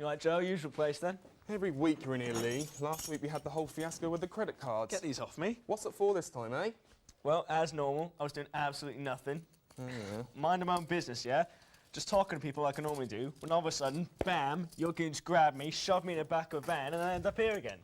You like Joe? Usual place then? Every week you're in here, Lee. Last week we had the whole fiasco with the credit cards. Get these off me. What's it for this time, eh? Well, as normal, I was doing absolutely nothing. Oh, yeah. Minding my own business, yeah? Just talking to people like I normally do, when all of a sudden, bam, your goons grab me, shove me in the back of a van, and I end up here again.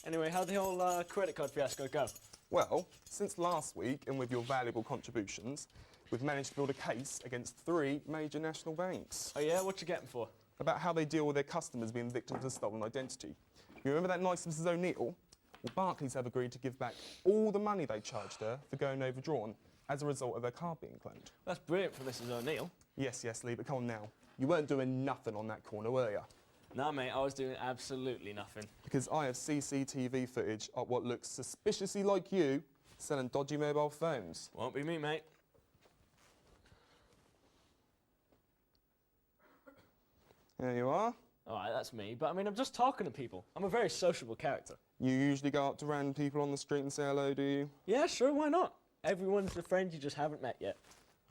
Anyway, how'd the whole credit card fiasco go? Well, since last week, and with your valuable contributions, we've managed to build a case against 3 major national banks. Oh yeah? What you getting for? About how they deal with their customers being victims of stolen identity. You remember that nice Mrs. O'Neill? Well, Barclays have agreed to give back all the money they charged her for going overdrawn as a result of her card being claimed. That's brilliant for Mrs. O'Neill. Yes, Lee, but come on now. You weren't doing nothing on that corner, were you? Nah, mate, I was doing absolutely nothing. Because I have CCTV footage of what looks suspiciously like you selling dodgy mobile phones. Won't be me, mate. There you are. All right, that's me, but I mean, I'm just talking to people. I'm a very sociable character. You usually go up to random people on the street and say hello, do you? Yeah, sure, why not? Everyone's a friend you just haven't met yet.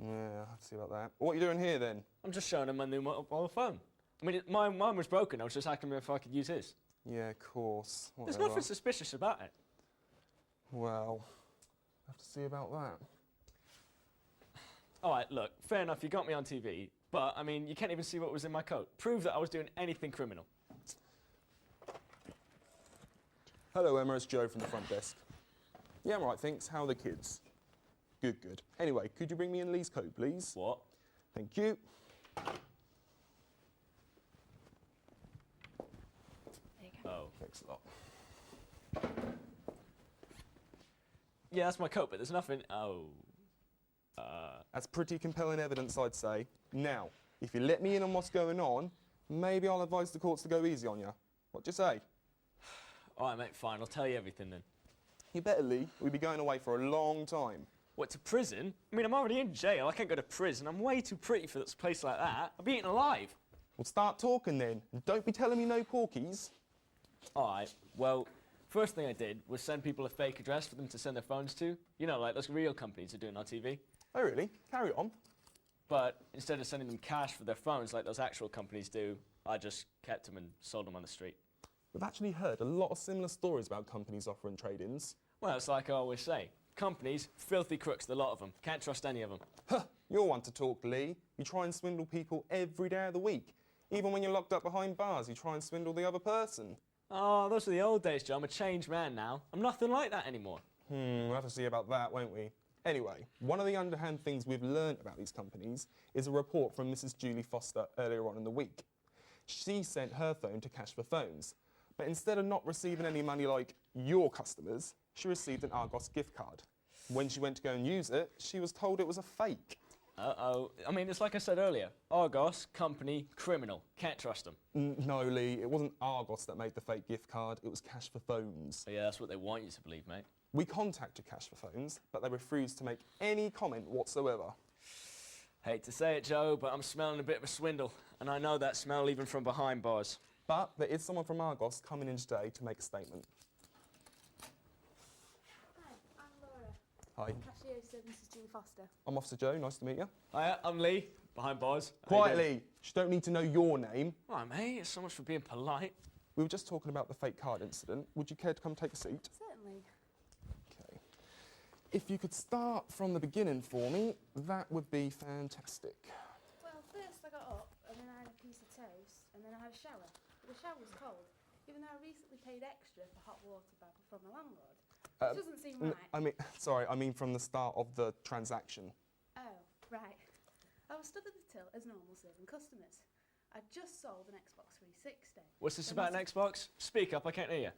Yeah, I'll have to see about that. What are you doing here, then? I'm just showing him my new mobile phone. I mean, mine was broken. I was just asking him if I could use his. Yeah, of course. There's Whatever. nothing suspicious about it. Well, I'll have to see about that. All right, look, fair enough, you got me on TV, but, I mean, you can't even see what was in my coat. Prove that I was doing anything criminal. Hello, Emma, it's Joe from the front desk. Yeah, I'm all right, thanks. How are the kids? Good, good. Anyway, could you bring me in Lee's coat, please? What? Thank you. Oh. Thanks a lot. Yeah, that's my coat, but there's nothing... Oh. That's pretty compelling evidence, I'd say. Now, if you let me in on what's going on, maybe I'll advise the courts to go easy on you. What do you say? All right, mate, fine. I'll tell you everything then. You better, Lee. We'll be going away for a long time. What, to prison? I mean, I'm already in jail. I can't go to prison. I'm way too pretty for this place like that. I'll be eaten alive. Well, start talking then. And don't be telling me no porkies. All right, well, first thing I did was send people a fake address for them to send their phones to. You know, like those real companies are doing on TV. Oh, really? Carry on. But instead of sending them cash for their phones like those actual companies do, I just kept them and sold them on the street. We've actually heard a lot of similar stories about companies offering trade-ins. Well, it's like I always say. Companies, filthy crooks, the lot of them. Can't trust any of them. Huh, you're one to talk, Lee. You try and swindle people every day of the week. Even when you're locked up behind bars, you try and swindle the other person. Oh, those are the old days, Joe. I'm a changed man now. I'm nothing like that anymore. We'll have to see about that, won't we? Anyway, one of the underhand things we've learned about these companies is a report from Mrs. Julie Foster earlier on in the week. She sent her phone to Cash for Phones, but instead of not receiving any money like your customers, she received an Argos gift card. When she went to go and use it, she was told it was a fake. Uh-oh. I mean, it's like I said earlier. Argos, company, criminal. Can't trust them. No, Lee, it wasn't Argos that made the fake gift card, it was Cash for Phones. Oh, yeah, that's what they want you to believe, mate. We contacted Cash for Phones, but they refused to make any comment whatsoever. Hate to say it, Joe, but I'm smelling a bit of a swindle, and I know that smell even from behind bars. But there is someone from Argos coming in today to make a statement. Hi, I'm Laura. Hi. Cashier to Mrs. Julie Foster. I'm Officer Joe, nice to meet you. Hiya, I'm Lee, behind bars. How you doing? Quietly, you don't need to know your name. All right, mate, it's so much for being polite. We were just talking about the fake card incident. Would you care to come take a seat? Certainly. Okay. If you could start from the beginning for me, that would be fantastic. Well, first I got up and then I had a piece of toast and then I had a shower. But the shower was cold, even though I recently paid extra for hot water from my landlord. Which doesn't seem right. I mean from the start of the transaction. Oh, right. I was stood at the till as normal serving customers. I'd just sold an Xbox 360. What's this about an Xbox? Speak up, I can't hear you.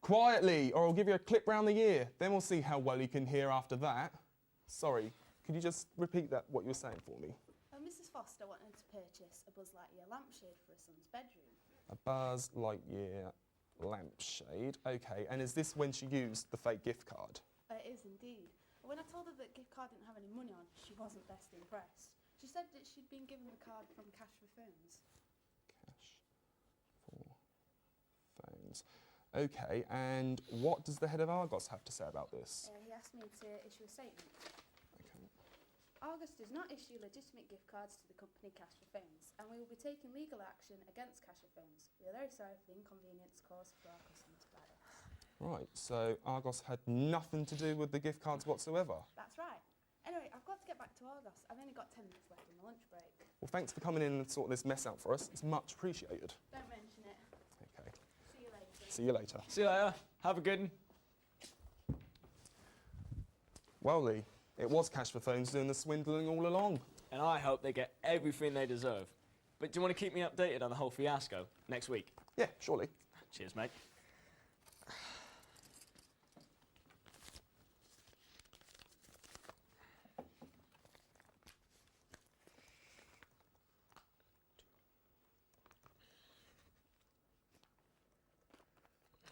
Quietly, or I'll give you a clip round the ear. Then we'll see how well you can hear after that. Sorry, could you just repeat that, what you were saying for me? Mrs. Foster wanted to purchase a Buzz Lightyear lampshade for her son's bedroom. A Buzz Lightyear lampshade. Okay, and is this when she used the fake gift card? It is indeed. When I told her that gift card didn't have any money on, she wasn't best impressed. She said that she'd been given the card from Cash for Phones. Cash for Phones. Okay, and what does the head of Argos have to say about this? He asked me to issue a statement. Okay. Argos does not issue legitimate gift cards to the company Cash for Phones, and we will be taking legal action against Cash for Phones. We are very sorry for the inconvenience caused for our customers by this. Right, so Argos had nothing to do with the gift cards whatsoever. That's right. Anyway, I've got to get back to Argos. I've only got 10 minutes left in my lunch break. Well, thanks for coming in and sorting this mess out for us. It's much appreciated. Don't mention it. Okay. See you later. See you later. See you later. Have a good one. Well, Lee, it was Cash for Phones doing the swindling all along. And I hope they get everything they deserve. But do you want to keep me updated on the whole fiasco next week? Yeah, surely. Cheers, mate.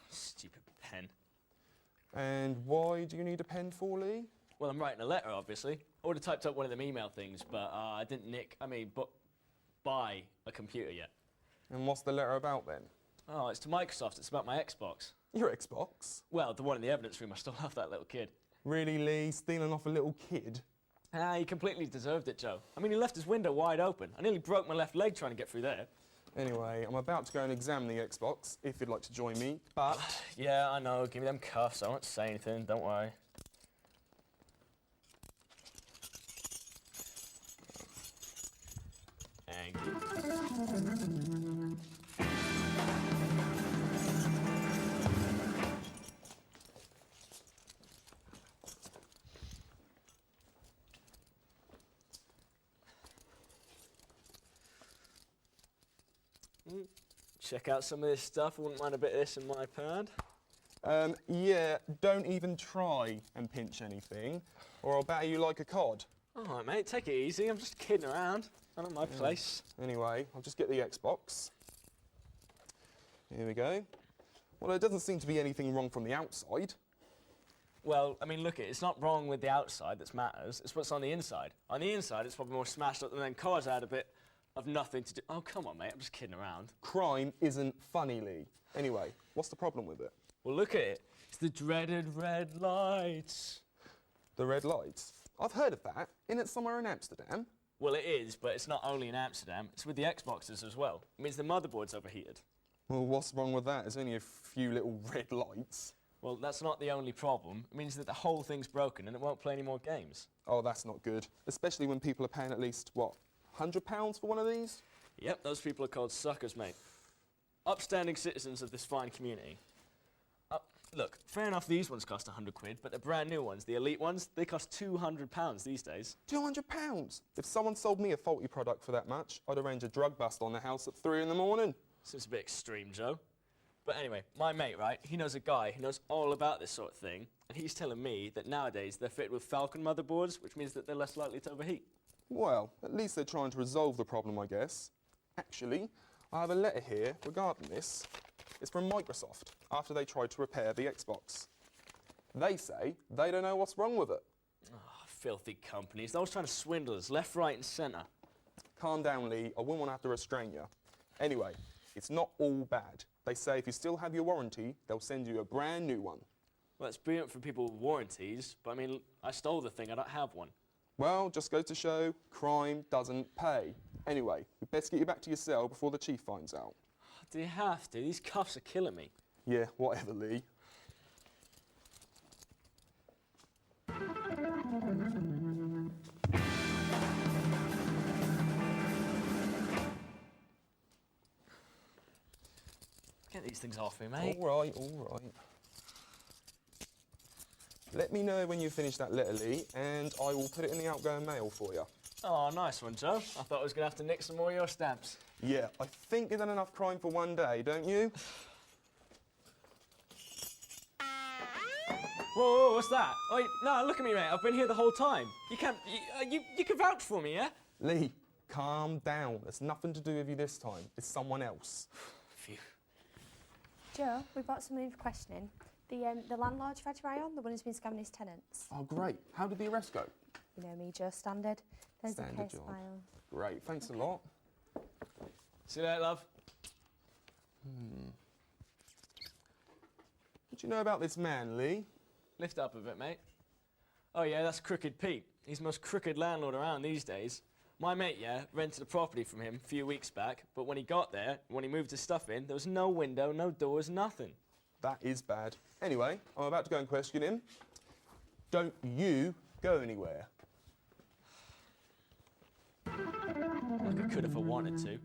Stupid pen. And why do you need a pen for, Lee? Well, I'm writing a letter, obviously. I would have typed up one of them email things, but I didn't buy a computer yet. And what's the letter about then? Oh, it's to Microsoft. It's about my Xbox. Your Xbox? Well, the one in the evidence room. I stole off that little kid. Really, Lee? Stealing off a little kid? Ah, he completely deserved it, Joe. I mean, he left his window wide open. I nearly broke my left leg trying to get through there. Anyway, I'm about to go and examine the Xbox, if you'd like to join me, but... Yeah, I know. Give me them cuffs. I won't say anything. Don't worry. Thank you. Check out some of this stuff. I wouldn't mind a bit of this in my pad. Yeah, don't even try and pinch anything, or I'll batter you like a cod. All right, mate, take it easy. I'm just kidding around. Not my place. Anyway, I'll just get the Xbox. Here we go. Well, there doesn't seem to be anything wrong from the outside. Well, I mean, look, it's not wrong with the outside that matters. It's what's on the inside. On the inside, it's probably more smashed up than then cars had a bit of nothing to do. Oh, come on, mate, I'm just kidding around. Crime isn't funny, Lee. Anyway, what's the problem with it? Well, look at it. It's the dreaded red lights. The red lights? I've heard of that. Isn't it somewhere in Amsterdam? Well, it is, but it's not only in Amsterdam. It's with the Xboxes as well. It means the motherboard's overheated. Well, what's wrong with that? There's only a few little red lights. Well, that's not the only problem. It means that the whole thing's broken and it won't play any more games. Oh, that's not good. Especially when people are paying at least, what, £100 for one of these? Yep, those people are called suckers, mate. Upstanding citizens of this fine community. Look, fair enough, these ones cost £100, but the brand new ones, the elite ones, they cost £200 these days. £200? If someone sold me a faulty product for that much, I'd arrange a drug bust on the house at 3 in the morning. Seems a bit extreme, Joe. But anyway, my mate, right, he knows a guy who knows all about this sort of thing, and he's telling me that nowadays they're fitted with Falcon motherboards, which means that they're less likely to overheat. Well, at least they're trying to resolve the problem, I guess. Actually, I have a letter here regarding this. It's from Microsoft, after they tried to repair the Xbox. They say they don't know what's wrong with it. Oh, filthy companies. They're always trying to swindle us, left, right and centre. Calm down, Lee. I wouldn't want to have to restrain you. Anyway, it's not all bad. They say if you still have your warranty, they'll send you a brand new one. Well, it's brilliant for people with warranties, but I mean, I stole the thing, I don't have one. Well, just goes to show, crime doesn't pay. Anyway, we best get you back to your cell before the chief finds out. Do you have to? These cuffs are killing me. Yeah, whatever, Lee. Get these things off me, mate. All right, all right. Let me know when you finish that letter, Lee, and I will put it in the outgoing mail for you. Oh, nice one, Joe. I thought I was going to have to nick some more of your stamps. Yeah, I think you've done enough crime for one day, don't you? Whoa, what's that? Oh, no, look at me, mate. I've been here the whole time. You can't... You can vouch for me, yeah? Lee, calm down. There's nothing to do with you this time. It's someone else. Phew. Joe, we've got someone in for questioning. The landlord you've had your eye on, the one who's been scamming his tenants. Oh, great. How did the arrest go? You know me, Joe, standard. There's Standard the case job. file. Great, thanks a lot. See you later, love. What do you know about this man, Lee? Lift up a bit, mate. Oh, yeah, that's Crooked Pete. He's the most crooked landlord around these days. My mate, yeah, rented a property from him a few weeks back, but when he got there, when he moved his stuff in, there was no window, no doors, nothing. That is bad. Anyway, I'm about to go and question him. Don't you go anywhere. Look, I could if I wanted to.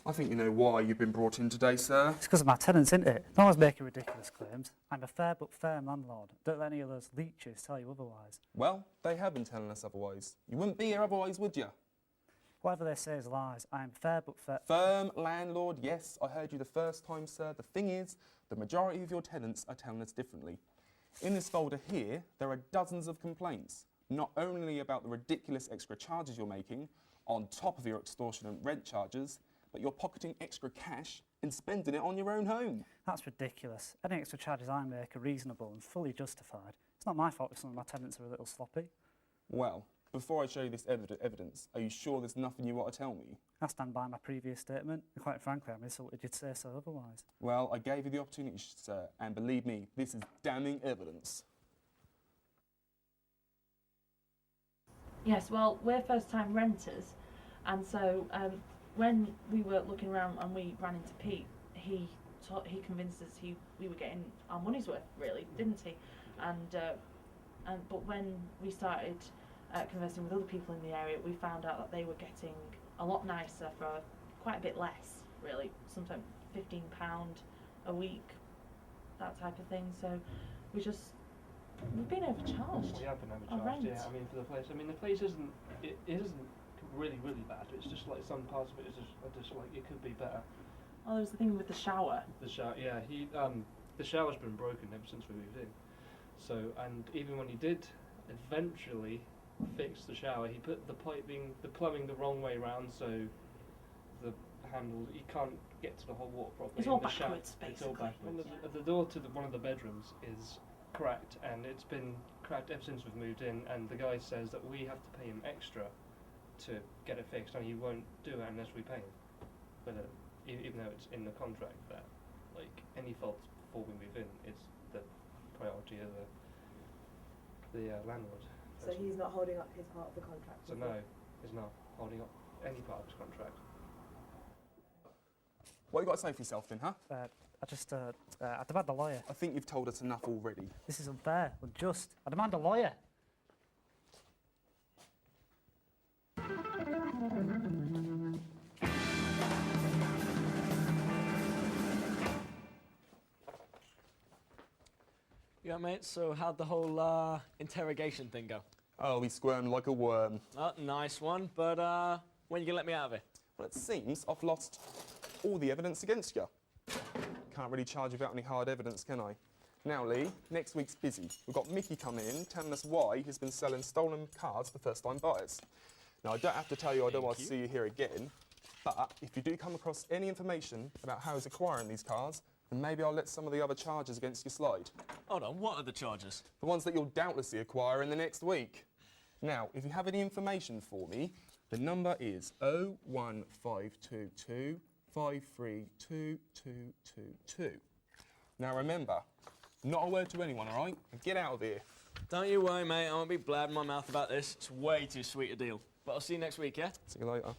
I think you know why you've been brought in today, sir. It's because of my tenants, isn't it? No one's making ridiculous claims. I'm a fair but firm landlord. Don't let any of those leeches tell you otherwise. Well, they have been telling us otherwise. You wouldn't be here otherwise, would you? Whatever they say is lies. I am fair but fair. Firm landlord, yes, I heard you the first time, sir. The thing is, the majority of your tenants are telling us differently. In this folder here, there are dozens of complaints, not only about the ridiculous extra charges you're making, on top of your extortionate rent charges, but you're pocketing extra cash and spending it on your own home. That's ridiculous. Any extra charges I make are reasonable and fully justified. It's not my fault if some of my tenants are a little sloppy. Well, before I show you this evidence, are you sure there's nothing you want to tell me? I stand by my previous statement, and quite frankly, I'm insulted you'd say so otherwise. Well, I gave you the opportunity, sir, and believe me, this is damning evidence. Yes, well, we're first-time renters, and so when we were looking around and we ran into Pete, he convinced us we were getting our money's worth, really, didn't he? But when we started conversing with other people in the area, we found out that they were getting a lot nicer for quite a bit less, really, sometimes £15 a week, that type of thing. So we've been overcharged. We have been Our overcharged, rent. yeah. I mean, for the place. I mean, the place isn't. It isn't really bad. It's just like some parts of it is just like it could be better. Oh, there was the thing with the shower. The shower, yeah. The shower's been broken ever since we moved in. So, and even when he did eventually fix the shower, he put the plumbing the wrong way round, so the handle, you can't get to the whole water properly. It's all And the shower- backwards, It's all basically. backwards. Yeah. The door to one of the bedrooms is cracked, and it's been cracked ever since we've moved in, and the guy says that we have to pay him extra to get it fixed, and he won't do it unless we pay him. But even though it's in the contract that, like, any faults before we move in is the priority of the landlord. So he's not holding up his part of the contract? So no, he's not holding up any part of his contract. What you got to say for yourself then, huh? I demand a lawyer. I think you've told us enough already. This is unfair, unjust. I demand a lawyer. Yeah, mate, so how'd the whole interrogation thing go? Oh, he squirmed like a worm. Oh, nice one, but when are you gonna let me out of it? Well, it seems I've lost all the evidence against you. Can't really charge you without any hard evidence, can I? Now, Lee, next week's busy. We've got Mickey coming in telling us why he's been selling stolen cars to first-time buyers. Now, I don't have to tell you I don't want to see you here again, but if you do come across any information about how he's acquiring these cars, then maybe I'll let some of the other charges against you slide. Hold on, what are the charges? The ones that you'll doubtlessly acquire in the next week. Now, if you have any information for me, the number is 01522 532222. Now remember, not a word to anyone, all right? And get out of here. Don't you worry, mate, I won't be blabbing my mouth about this. It's way too sweet a deal. But I'll see you next week, yeah? See you later.